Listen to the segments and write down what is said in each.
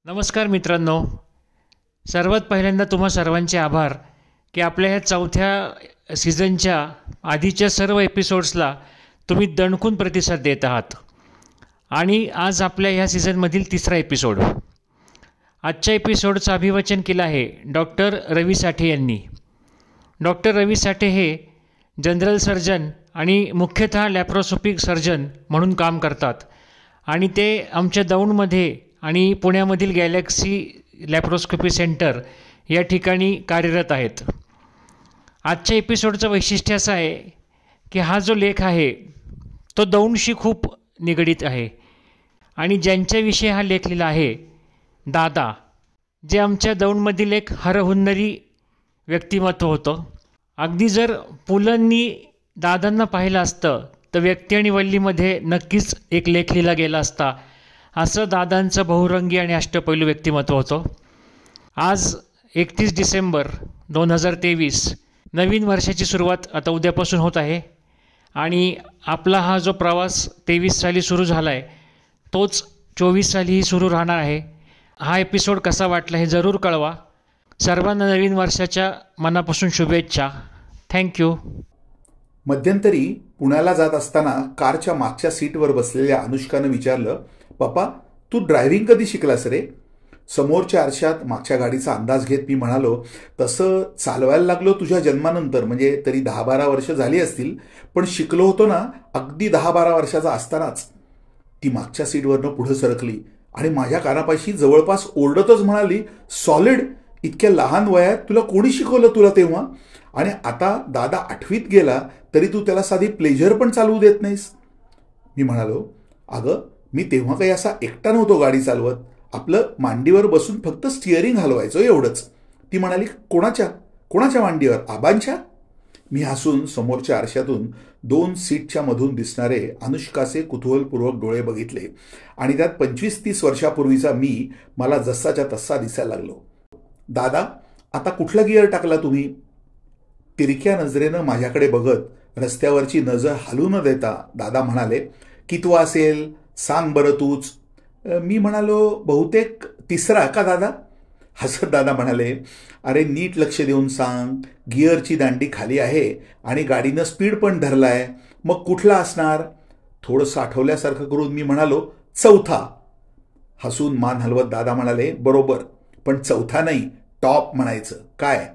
नमस्कार मित्रांनो. सर्वात पहिल्यांदा तुम्हा सर्वांचे आभार की आपल्या ह्या चौथ्या सीझनच्या आधीच्या सर्व एपिसोड्सला तुम्ही दणकून प्रतिसाद देत आहात. आणि आज आपल्या ह्या सीझनमधील तिसरा एपिसोड. आजच्या एपिसोडचं अभिवाचन केलं आहे डॉक्टर रवी साठे यांनी. डॉक्टर रवी साठे हे जनरल सर्जन आणि मुख्यतः लॅप्रोस्कोपिक सर्जन म्हणून काम करतात आणि ते आमच्या दौंडमध्ये आणि पुण्यामधील गॅलेक्सी लॅप्रोस्कोपी सेंटर या ठिकाणी कार्यरत आहेत. आजच्या एपिसोडचं वैशिष्ट्य असं आहे की हा जो लेख आहे तो दौंडशी खूप निगडीत आहे आणि ज्यांच्याविषयी हा लेख लिहिला आहे दादा, जे आमच्या दौंडमधील एक हरहुन्नरी व्यक्तिमत्व होतं. अगदी जर पुलंनी दादांना पाहिलं असतं तर व्यक्ती आणि वल्लीमध्ये नक्कीच एक लेख लिहिला गेला असता. असं दादांचं बहुरंगी आणि अष्टपैलू व्यक्तिमत्व होतं. आज 31 डिसेंबर 2023 नवीन वर्षाची सुरुवात आता उद्यापासून होत आहे आणि आपला हा जो प्रवास 23 साली सुरू झाला आहे तोच 24 सालीही सुरू राहणार आहे. हा एपिसोड कसा वाटला हे जरूर कळवा. सर्वांना नवीन वर्षाच्या मनापासून शुभेच्छा. थँक्यू. मध्यंतरी पुण्याला जात असताना कारच्या मागच्या सीटवर बसलेल्या अनुष्कानं विचारलं, पप्पा तू ड्रायव्हिंग कधी शिकलास रे? समोरच्या आरशात मागच्या गाडीचा अंदाज घेत मी म्हणालो, तसं चालवायला लागलो तुझ्या जन्मानंतर, म्हणजे तरी 10-12 वर्ष झाली असतील, पण शिकलो होतो ना अगदी 10-12 वर्षाचा असतानाच. ती मागच्या सीटवरनं पुढे सरकली आणि माझ्या कानापाशी जवळपास ओरडतच म्हणाली, सॉलिड, इतक्या लहान वयात तुला कोणी शिकवलं तुला तेव्हा? आणि आता दादा 8वीत गेला तरी तू त्याला साधी प्लेजर पण चालवू देत नाहीस. मी म्हणालो, अगं मी तेव्हा काही असा एकटा नव्हतो गाडी चालवत, आपलं मांडीवर बसून फक्त स्टिअरिंग हलवायचो एवढंच. ती म्हणाली, कोणाच्या मांडीवर? आबांच्या? मी हसून समोरच्या आरशातून 2 सीटच्या मधून दिसणारे अनुष्काचे कुतूहलपूर्वक डोळे बघितले आणि त्यात 25-30 वर्षापूर्वीचा मला जसाच्या तसा दिसायला लागलो. दादा आता कुठला गिअर टाकला तुम्ही? तिरक्या नजरेनं माझ्याकडे बघत रस्त्यावरची नजर हलू न देता दादा म्हणाले, कितवा असेल सांग बरं तूच. मी म्हणालो, बहुतेक 3रा का दादा? हसत दादा म्हणाले, अरे नीट लक्ष देऊन सांग, गिअरची दांडी खाली आहे आणि गाडीनं स्पीड पण धरलाय, मग कुठला असणार? थोडंसं आठवल्यासारखं करून मी म्हणालो, 4था. हसून मान हलवत दादा म्हणाले, बरोबर, पण 4था नाही, टॉप म्हणायचं. काय?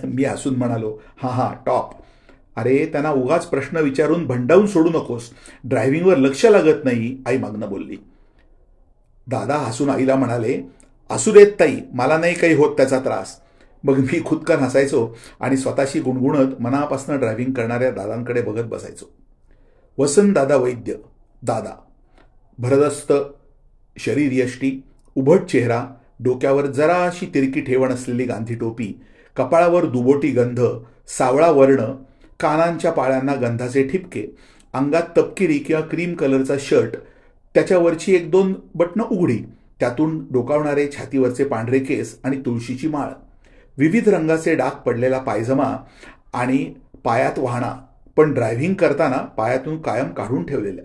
मी हसून म्हणालो, हां टॉप. अरे त्यांना उगाच प्रश्न विचारून भंडावून सोडू नकोस, ड्रायव्हिंगवर लक्ष लागत नाही, आई मागणं बोलली. दादा हसून आईला म्हणाले, असू देत ताई, मला नाही काही होत त्याचा त्रास. मग मी खुदकन हसायचो आणि स्वतःशी गुणगुणत मनापासून ड्रायव्हिंग करणाऱ्या दादांकडे बघत बसायचो. वसंत दादा वैद्य. दादा भरदस्त शरीरयष्टी, उभट चेहरा, डोक्यावर जराशी तिरकी ठेवण असलेली गांधी टोपी, कपाळावर दुबोटी गंध, सावळा वर्ण, कानांच्या पाळ्यांना गंधाचे ठिपके, अंगात तपकिरी किंवा क्रीम कलरचा शर्ट, त्याच्यावरची 1-2 बटणं उघडी, त्यातून डोकावणारे छातीवरचे पांढरे केस आणि तुळशीची माळ, विविध रंगाचे डाग पडलेला पायजमा आणि पायात वाहणा, पण ड्रायव्हिंग करताना पायातून कायम काढून ठेवलेल्या.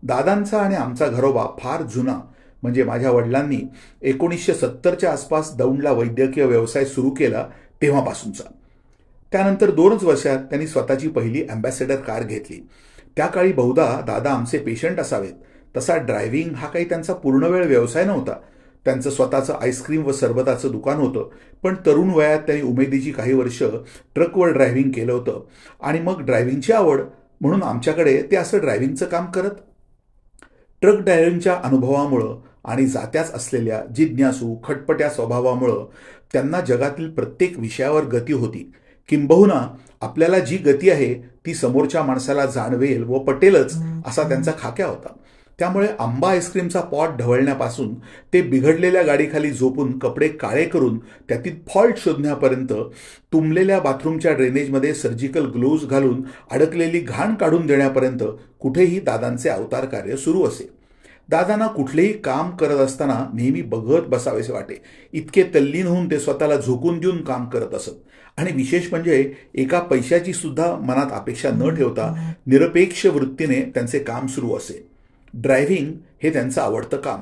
दादांचा आणि आमचा घरोबा फार जुना, म्हणजे माझ्या वडिलांनी 1970च्या आसपास दौंडला वैद्यकीय व्यवसाय सुरू केला तेव्हापासूनचा. त्यानंतर 2च वर्षात त्यांनी स्वतःची पहिली अँबॅसेडर कार घेतली. त्या काळी बहुधा दादा आमचे पेशंट असावेत. तसा ड्रायव्हिंग हा काही त्यांचा पूर्णवेळ व्यवसाय नव्हता. त्यांचं स्वतःचं आईस्क्रीम व सरबताचं दुकान होतं, पण तरुण वयात त्यांनी उमेदीची काही वर्ष ट्रकवर ड्रायव्हिंग केलं होतं आणि मग ड्रायव्हिंगची आवड म्हणून आमच्याकडे ते असं ड्रायव्हिंगचं काम करत. ट्रक ड्रायव्हिंगच्या अनुभवामुळं आणि जात्याच असलेल्या जिज्ञासू खटपट्या स्वभावामुळं त्यांना जगातील प्रत्येक विषयावर गती होती. किंबहुना आपल्याला जी गती आहे ती समोरच्या माणसाला जाणवेल व पटेलच असा त्यांचा खाक्या होता. त्यामुळे आंबा आईस्क्रीमचा पॉट ढवळण्यापासून ते बिघडलेल्या गाडीखाली झोपून कपडे काळे करून त्यातील फॉल्ट शोधण्यापर्यंत, तुंबलेल्या बाथरूमच्या ड्रेनेजमध्ये सर्जिकल ग्लोव्ज घालून अडकलेली घाण काढून देण्यापर्यंत कुठेही दादांचे अवतार कार्य सुरू असे. दादांना कुठलेही काम करत असताना नेहमी बघत बसावेसे वाटे, इतके तल्लीन होऊन ते स्वतःला झोकून देऊन काम करत असत. आणि विशेष म्हणजे एका पैशाची सुद्धा मनात अपेक्षा न ठेवता निरपेक्ष वृत्तीने त्यांचे काम सुरू असे. ड्रायव्हिंग हे त्यांचं आवडतं काम,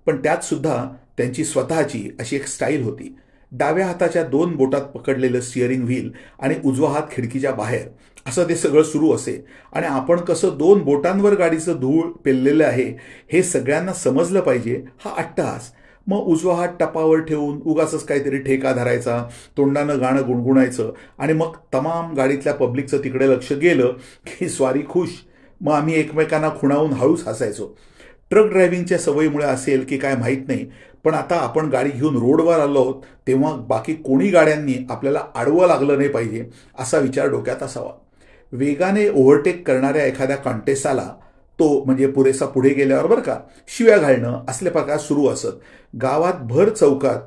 पण त्यात सुद्धा त्यांची स्वतःची अशी एक स्टाईल होती. डाव्या हाताच्या 2 बोटात पकडलेलं स्टिअरिंग व्हील आणि उजवा हात खिडकीच्या बाहेर, असं ते सगळं सुरू असे. आणि आपण कसं 2 बोटांवर गाडीचं धूळ पेललेलं आहे हे सगळ्यांना समजलं पाहिजे हा अट्टहास. मग उजवा हात टपावर ठेवून उगाचच काहीतरी ठेका धरायचा, तोंडानं गाणं गुणगुणायचं आणि मग तमाम गाडीतल्या पब्लिकचं तिकडे लक्ष गेलं की स्वारी खुश. मग आम्ही एकमेकांना खुणावून हळूच हसायचो. ट्रक ड्रायव्हिंगच्या सवयीमुळे असेल की काय माहीत नाही, पण आता आपण गाडी घेऊन रोडवर आलो आहोत तेव्हा बाकी कोणी गाड्यांनी आपल्याला आडवं लागलं नाही पाहिजे असा विचार डोक्यात असावा. वेगाने ओव्हरटेक करणाऱ्या एखाद्या कॉन्टेस्टाला तो म्हणजे पुरेसा पुढे गेल्यावर बरं का शिव्या घालणं असले प्रकार सुरू असत. गावात भर चौकात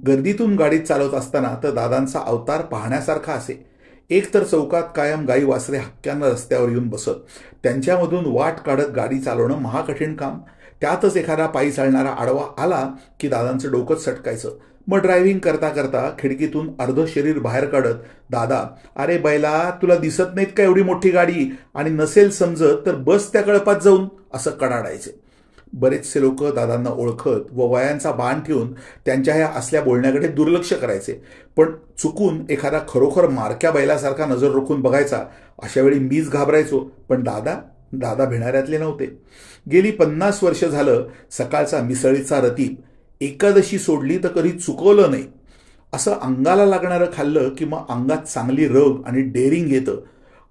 गर्दीतून गाडी चालवत असताना तर दादांचा अवतार पाहण्यासारखा असे. एक तर चौकात कायम गाई वासरे हक्क्यानं रस्त्यावर येऊन बसत. त्यांच्यामधून वाट काढत गाडी चालवणं महाकठीण काम. त्यातच एखादा पायी चालणारा आडवा आला की दादांचं डोकंच सटकायचं. मग ड्रायव्हिंग करता करता खिडकीतून अर्ध शरीर बाहेर काढत दादा, अरे बैला तुला दिसत नाहीत का एवढी मोठी गाडी, आणि नसेल समजत तर बस त्या कळपात जाऊन, असं कडाडायचे. बरेचसे लोक दादांना ओळखत व वयांचा बाण ठेवून त्यांच्या ह्या असल्या बोलण्याकडे दुर्लक्ष करायचे. पण चुकून एखादा खरोखर मारक्या बैलासारखा नजर रोखून बघायचा. अशा वेळी मीच घाबरायचो, पण दादा भिणाऱ्यातले नव्हते. गेली 50 वर्ष झालं सकाळचा मिसळीचा रतीब, एकादशी सोडली तर कधी चुकवलं नाही. असं अंगाला लागणारं खाल्लं की मग अंगात चांगली रग आणि डेअरिंग येतं,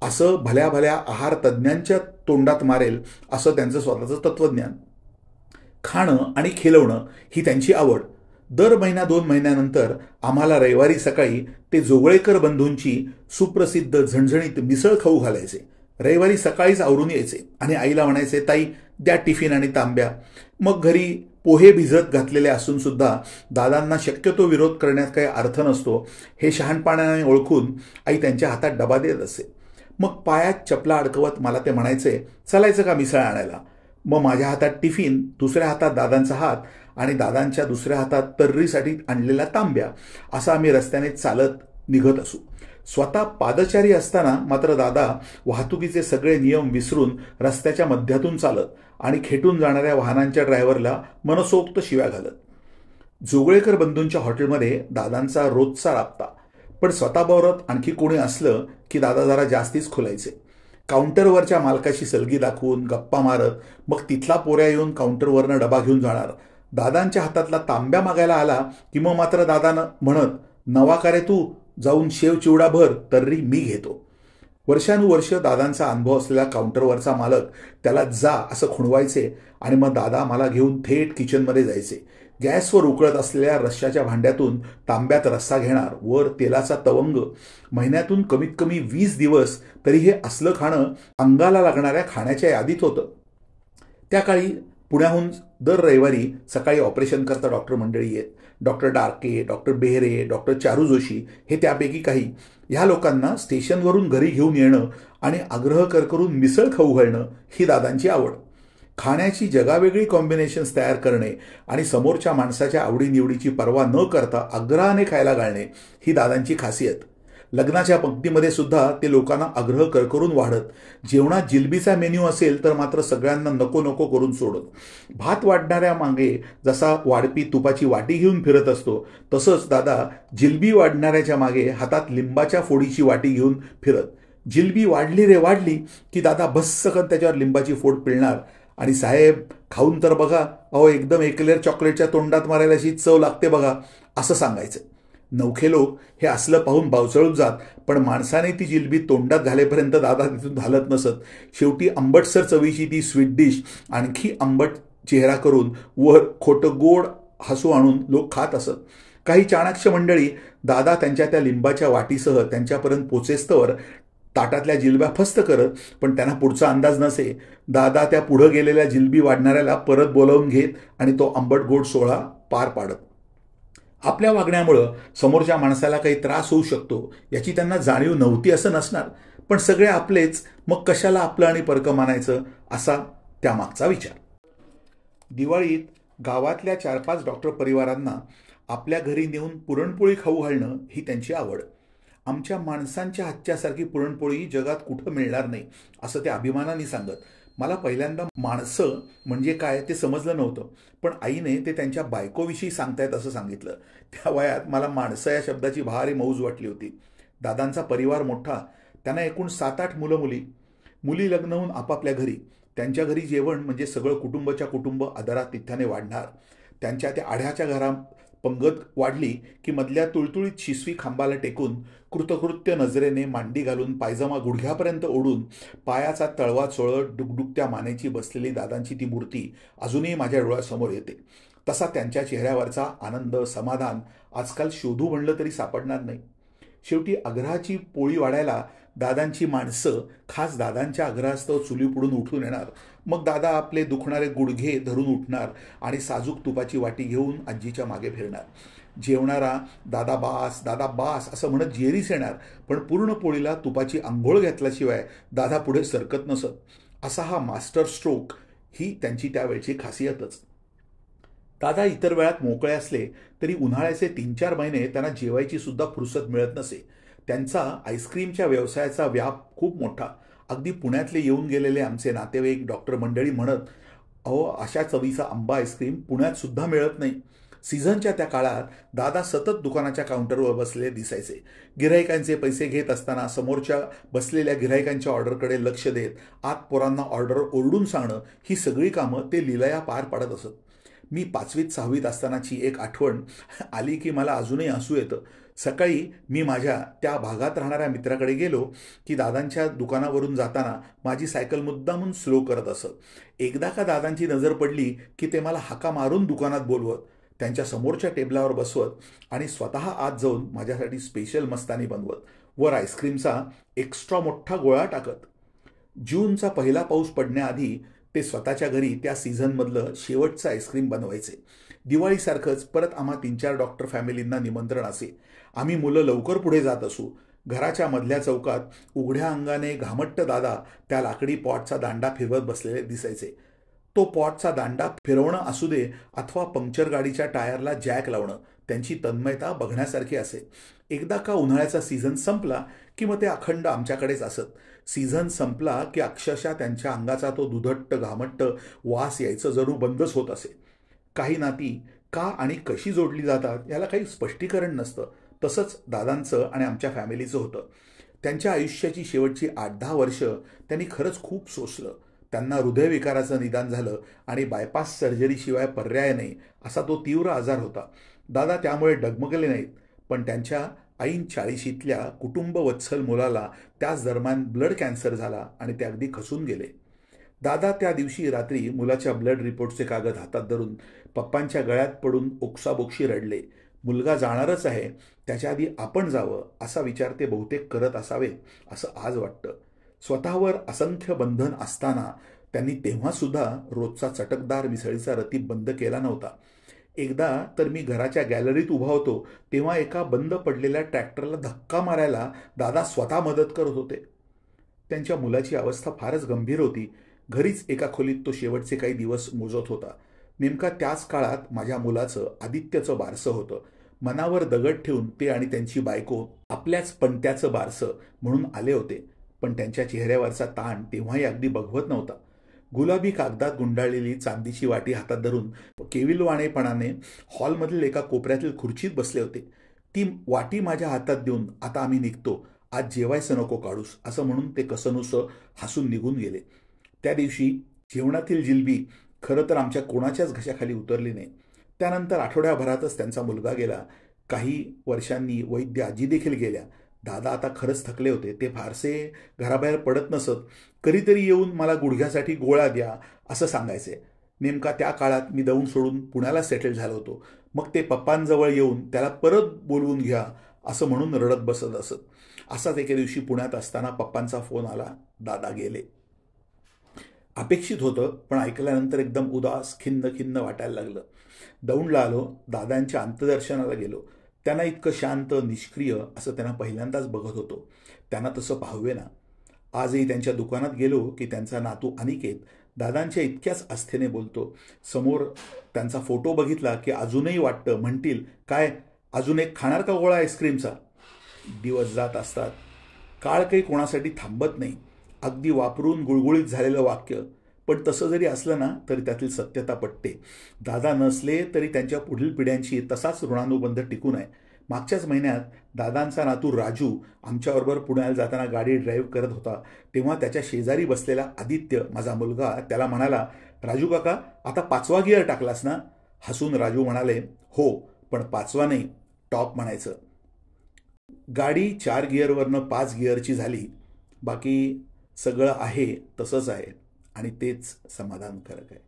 असं भल्या भल्या आहार तज्ज्ञांच्या तोंडात मारेल असं त्यांचं स्वतःचं तत्वज्ञान. खाणं आणि खेळवणं ही त्यांची आवड. दर महिना 2 महिन्यानंतर आम्हाला रविवारी सकाळी ते जोगळेकर बंधूंची सुप्रसिद्ध झणझणीत मिसळ खाऊ घालायचे. रविवारी सकाळीच आवरून यायचे आणि आईला म्हणायचे, ताई द्या टिफिन आणि तांब्या. मग घरी पोहे भिजत घातलेले असून सुद्धा दादांना शक्यतो विरोध करण्यात काही अर्थ नसतो हे शहाणपणाने ओळखून आई त्यांच्या हातात डबा देत असे. मग पायात चपला अडकवत मला ते म्हणायचे, चालायचं का मिसळ आणायला. मग माझ्या हातात टिफिन, दुसऱ्या हातात दादांचा हात आणि दादांच्या दुसऱ्या हातात तर्रीसाठी आणलेला तांब्या, असं आम्ही रस्त्याने चालत निघत असू. स्वतः पादचारी असताना मात्र दादा वाहतुकीचे सगळे नियम विसरून रस्त्याच्या मध्यातून चालत आणि खेटून जाणाऱ्या वाहनांच्या ड्रायव्हरला मनसोक्त शिव्या घालत. जोगळेकर बंधूंच्या हॉटेलमध्ये दादांचा रोजचा राबता. पण स्वतःबरोबर आणखी कोणी असलं की दादा जरा जास्तीच खुलायचे. काउंटरवरच्या मालकाशी सलगी दाखवून गप्पा मारत मग तिथला पोऱ्या येऊन काउंटरवरनं डबा घेऊन जाणार. दादांच्या हातातला तांब्या मागायला आला की मग मात्र दादानं म्हणत, नवा का रे तू, जाऊन शेव चिवडा भर, तर्री मी घेतो. वर्षानुवर्ष दादांचा अनुभव असलेला काउंटरवरचा मालक त्याला जा असं खुणवायचे आणि मग दादा मला घेऊन थेट किचनमध्ये जायचे. गॅसवर उकळत असलेल्या रश्श्याच्या भांड्यातून तांब्यात रस्सा घेणार, वर तेलाचा तवंग. महिन्यातून कमीत कमी 20 दिवस तरी हे असलं खाणं अंगाला लागणाऱ्या खाण्याच्या यादीत होतं. त्या काळी पुण्याहून दर रविवारी सकाळी ऑपरेशन करता डॉक्टर मंडळी येत. डॉक्टर डारके, डॉक्टर बेहरे, डॉक्टर चारू जोशी हे त्यापैकी काही. ह्या लोकांना स्टेशनवरून घरी घेऊन येणं आणि आग्रह करून मिसळ खाऊ घालणं ही दादांची आवड. खाण्याची जगावेगळी कॉम्बिनेशन्स तयार करणे आणि समोरच्या माणसाच्या आवडीनिवडीची पर्वा न करता आग्रहाने खायला घालणे ही दादांची खासियत. लग्नाच्या पंक्तीमध्ये सुद्धा ते लोकांना आग्रह करून वाढत. जेवणात जिलबीचा मेन्यू असेल तर मात्र सगळ्यांना नको नको करून सोडत. भात वाढणाऱ्या मागे जसा वाढपी तुपाची वाटी घेऊन फिरत असतो तसंच दादा जिलबी वाढणाऱ्याच्या मागे हातात लिंबाच्या फोडीची वाटी घेऊन फिरत. जिलबी वाढली रे वाढली की दादा भस्सकन त्याच्यावर लिंबाची फोड पिळणार आणि साहेब खाऊन तर बघा, अहो एकदम एकलेर चॉकलेटच्या तोंडात मारायला अशी चव लागते बघा, असं सांगायचं. नवखे लोक हे असलं पाहून बावचळून जात, पण माणसाने ती जिलबी तोंडात घालेपर्यंत दादा तिथून हलत नसत. शेवटी आंबटसर चवीची ती स्वीट डिश आणखी आंबट चेहरा करून वर खोटं गोड हसू आणून लोक खात असत. काही चाणाक्ष मंडळी दादा त्यांच्या त्या लिंबाच्या वाटीसह त्यांच्यापर्यंत पोचेस्तवर ताटातल्या जिलब्या फस्त करत, पण त्यांना पुढचा अंदाज नसे. दादा त्या पुढं गेलेल्या जिलबी वाढणाऱ्याला परत बोलावून घेत आणि तो आंबट गोड सोहळा पार पाडत. आपल्या वागण्यामुळं समोरच्या माणसाला काही त्रास होऊ शकतो याची त्यांना जाणीव नव्हती असं नसणार, पण सगळे आपलेच, मग कशाला आपलं आणि परकं मानायचं असा त्यामागचा विचार. दिवाळीत गावातल्या 4-5 डॉक्टर परिवारांना आपल्या घरी नेऊन पुरणपोळी खाऊ घालणं ही त्यांची आवड. आमच्या माणसांच्या हातच्यासारखी पुरणपोळी जगात कुठं मिळणार नाही असं ते अभिमानाने सांगत. मला पहिल्यांदा माणसं म्हणजे काय ते समजलं नव्हतं, पण आईने ते त्यांच्या बायकोविषयी सांगतायत असं सांगितलं. त्या वयात मला माणसं या शब्दाची भारी मौज वाटली होती. दादांचा परिवार मोठा, त्यांना एकूण 7-8 मुलं मुली. मुली लग्न होऊन आपापल्या घरी. त्यांच्या घरी जेवण म्हणजे सगळं कुटुंबाच्या कुटुंब आदरात तिथ्याने वाढणार. त्यांच्या त्या आढ्याच्या घरात पंगत वाढली की मधल्या तुळतुळीत शिसवी खांबाला टेकून कृतकृत्य नजरेने मांडी घालून पायजमा गुडघ्यापर्यंत ओढून पायाचा तळवा चोळत डुगडुगत्या मानेची बसलेली दादांची ती मूर्ती अजूनही माझ्या डोळ्यासमोर येते. तसा त्यांच्या चेहऱ्यावरचा आनंद, समाधान आजकाल शोधू म्हणलं तरी सापडणार नाही. शेवटी आग्रहाची पोळी वाढायला दादांची माणसं खास दादांच्या आग्रहास्तव चुली पुढून उठून येणार. मग दादा आपले दुखणारे गुडघे धरून उठणार आणि साजूक तुपाची वाटी घेऊन आजीच्या मागे फिरणार. जेवणारा दादा बास असं म्हणत जेरीस येणार, पण पूर्ण पोळीला तुपाची आंघोळ घातल्याशिवाय दादा पुढे सरकत नसत. असा हा मास्टर स्ट्रोक ही त्यांची त्यावेळची खासियतच. दादा इतर वेळात मोकळे असले तरी उन्हाळ्याचे 3-4 महिने त्यांना जेवायची सुद्धा फुरसत मिळत नसे. त्यांचा आईस्क्रीमच्या व्यवसायाचा व्याप खूप मोठा. अगदी पुण्यातले येऊन गेलेले आमचे नातेवाईक डॉक्टर मंडळी म्हणत, अहो अशा चवीचा आंबा आईस्क्रीम पुण्यात सुद्धा मिळत नाही. सीझनच्या त्या काळात दादा सतत दुकानाच्या काउंटरवर बसलेले दिसायचे. गिऱ्हाईकांचे पैसे घेत असताना समोरच्या बसलेल्या गिऱ्हाईकांच्या ऑर्डरकडे लक्ष देत आत पोरांना ऑर्डर ओरडून सांगणं ही सगळी कामं ते लीलया पार पाडत असत. मी 5वीत-6वीत असतानाची एक आठवण आली की मला अजूनही हसू येतं. सकाळी मी माझ्या त्या भागात राहणाऱ्या मित्राकडे गेलो की दादांच्या दुकानावरून जाताना माझी सायकल मुद्दामून स्लो करत असत. एकदा का दादांची नजर पडली की ते मला हाका मारून दुकानात बोलवत, त्यांच्या समोरच्या टेबलावर बसवत आणि स्वतः आत जाऊन माझ्यासाठी स्पेशल मस्तानी बनवत, वर आईस्क्रीमचा एक्स्ट्रा मोठा गोळा टाकत. जूनचा पहिला पाऊस पडण्याआधी ते स्वतःच्या घरी त्या सीझनमधलं शेवटचं आईस्क्रीम बनवायचे. दिवाळीसारखंच परत आम्हा 3-4 डॉक्टर फॅमिलींना निमंत्रण असे. आम्ही मुलं लवकर पुढे जात असू. घराच्या मधल्या चौकात उघड्या अंगाने घामट्ट दादा त्या लाकडी पॉटचा दांडा फिरवत बसलेले दिसायचे. तो पॉटचा दांडा फिरवणं असू दे अथवा पंक्चर गाडीच्या टायरला जॅक लावणं, त्यांची तन्मयता बघण्यासारखी असे. एकदा का उन्हाळ्याचा सीझन संपला की मग ते अखंड आमच्याकडेच असत. सीझन संपला की अक्षरशः त्यांच्या अंगाचा तो दुधट्ट घामट्ट वास यायचं जणू बंदच होत असे. काही नाती का आणि कशी जोडली जातात याला काही स्पष्टीकरण नसतं. तसंच दादांचं आणि आमच्या फॅमिलीचं होतं. त्यांच्या आयुष्याची शेवटची 8-10 वर्ष त्यांनी खरंच खूप सोसलं. त्यांना हृदयविकाराचं निदान झालं आणि बायपास सर्जरीशिवाय पर्याय नाही असा तो तीव्र आजार होता. दादा त्यामुळे डगमगले नाहीत, पण त्यांच्या ऐन 40शीतल्या कुटुंबवत्सल मुलाला त्याच दरम्यान ब्लड कॅन्सर झाला आणि ते अगदी खचून गेले. दादा त्या दिवशी रात्री मुलाच्या ब्लड रिपोर्टचे कागद हातात धरून पप्पांच्या गळ्यात पडून ओक्साबोक्शी रडले. मुलगा जाणारच आहे, त्याच्या आधी आपण जावं असा विचार ते बहुतेक करत असावे असं आज वाटतं. स्वतःवर असंख्य बंधन असताना त्यांनी तेव्हासुद्धा रोजचा चटकदार मिसळीचा रतीब बंद केला नव्हता. एकदा तर मी घराच्या गॅलरीत उभा होतो तेव्हा एका बंद पडलेल्या ट्रॅक्टरला धक्का मारायला दादा स्वतः मदत करत होते. त्यांच्या मुलाची अवस्था फारच गंभीर होती. घरीच एका खोलीत तो शेवटचे काही दिवस मोजत होता. नेमका त्याच काळात माझ्या मुलाचं आदित्यचं बारसं होतं. मनावर दगड ठेवून ते आणि त्यांची बायको आपल्याच पणत्याचं बारसं म्हणून आले होते, पण त्यांच्या चेहऱ्यावरचा ताण तेव्हाही अगदी बघवत नव्हता. गुलाबी कागदात गुंडाळलेली चांदीची वाटी हातात धरून केविलवाणेपणाने हॉलमधील एका कोपऱ्यातील खुर्चीत बसले होते. ती वाटी माझ्या हातात देऊन, आता आम्ही निघतो, आज जेवायचं नको काढूस असं म्हणून ते कसनुसं हसून निघून गेले. त्या दिवशी जेवणातील जिलबी खरं तर आमच्या कोणाच्याच घशाखाली उतरली नाही. त्यानंतर आठवड्याभरातच त्यांचा मुलगा गेला. काही वर्षांनी वैद्य आजी देखील गेल्या. दादा आता खरंच थकले होते. ते फारसे घराबाहेर पडत नसत. कधीतरी येऊन मला गुडघ्यासाठी गोळ्या द्या असं सांगायचे. नेमका त्या काळात मी दौंड सोडून पुण्याला सेटल झालो होतो. मग ते पप्पांजवळ येऊन त्याला परत बोलवून घ्या असं म्हणून रडत बसत असत. असाच एके दिवशी पुण्यात असताना पप्पांचा फोन आला. दादा गेले. अपेक्षित होतं, पण ऐकल्यानंतर एकदम उदास खिन्न वाटायला लागलं. दौंडला आलो. दादांच्या अंत्यदर्शनाला गेलो. त्यांना इतकं शांत निष्क्रिय असं त्यांना पहिल्यांदाच बघत होतो. त्यांना तसं पाहावे ना. आजही त्यांच्या दुकानात गेलो की त्यांचा नातू अनिकेत दादांच्या इतक्याच आस्थेने बोलतो. समोर त्यांचा फोटो बघितला की अजूनही वाटतं म्हणतील, काय अजून एक खाणार का गोळा आईस्क्रीमचा. दिवस जात असतात. काळ काही कोणासाठी थांबत नाही. अगदी वापरून गुळगुळीत झालेलं वाक्य, पण तसं जरी असलं ना तरी त्यातील सत्यता पटते. दादा नसले तरी त्यांच्या पुढील पिढ्यांशी तसाच ऋणानुबंध टिकून आहे. मागच्याच महिन्यात दादांचा नातू राजू आमच्याबरोबर पुण्याला जाताना गाडी ड्राईव्ह करत होता. तेव्हा त्याच्या शेजारी बसलेला आदित्य, माझा मुलगा, त्याला म्हणाला, राजू काका, आता 5वा गिअर टाकलास ना? हसून राजू म्हणाले, हो, पण 5वा नाही, टॉप म्हणायचं. गाडी 4 गिअरवरनं 5 गिअरची झाली. बाकी सगळं आहे तसंच आहे आणि तेच समाधानकारक आहे.